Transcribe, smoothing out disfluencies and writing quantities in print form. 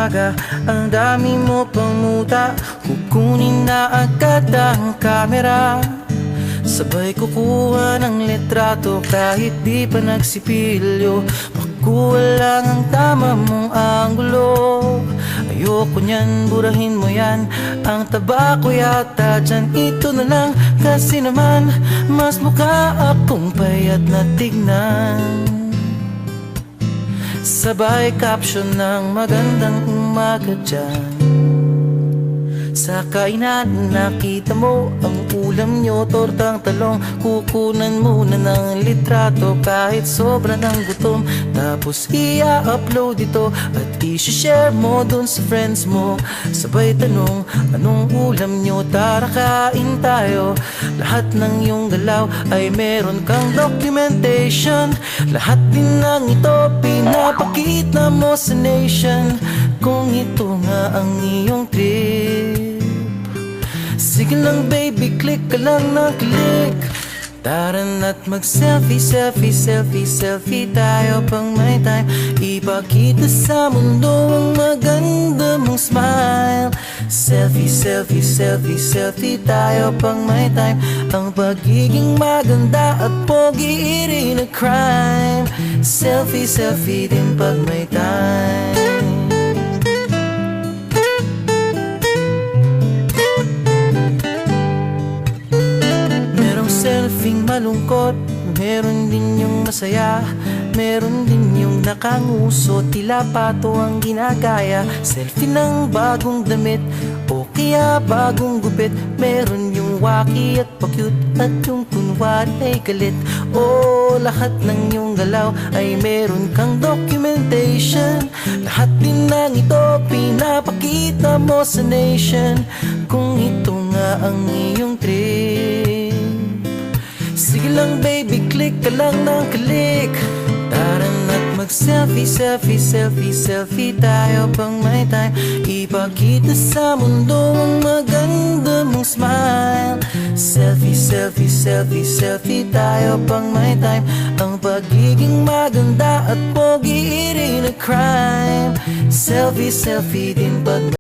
umaga, ang dami mo pang muta. Kukunin na agad ang kamera, sabay kukuha ng litrato kahit di pa nagsipilyo. Makuha lang ang tama mong anggulo. Ayoko niyan, burahin mo yan. Ang taba ko yata dyan, ito na lang. Kasi naman, mas mukha akong payat na tignan. Sabay caption ng magandang umaga dyan. Sa kainan nakita mo ang ulam nyo, tortang talong. Kukunan muna ng litrato kahit sobra ng gutom. Tapos i-upload ito at i-share mo dun sa friends mo. Sabay tanong, anong ulam nyo? Tara kain tayo. Lahat ng iyong galaw ay meron kang documentation. Lahat din ng ito pinapakita mo sa nation. Kung ito nga ang iyong trip, sige lang baby, click ka lang ng click. Tara na't mag-selfie, selfie, selfie, selfie tayo pang may time. Ipakita sa mundo ang maganda mong smile. Selfie, selfie, selfie, selfie tayo pang may time. Ang pagiging maganda at pogi rin na crime. Selfie, selfie din pag may time. Selfing malungkot, meron din yung masaya. Meron din yung nakanguso, tila pato ang ginagaya. Selfie ng bagong damit o kaya bagong gupit. Meron yung waki at pa-cute at yung kunwari ay galit. O lahat ng yung galaw ay meron kang documentation. Lahat din ng ito pinapakita mo sa nation. Kung ito nga ang iyong trip, sige lang baby, click ka lang ng click. Tara na't mag-selfie, selfie, selfie, selfie tayo pang may time. Ipakita sa mundo ang maganda mong smile. Selfie, selfie, selfie, selfie tayo pang may time. Ang pagiging maganda at pogi rin na crime. Selfie, selfie din pag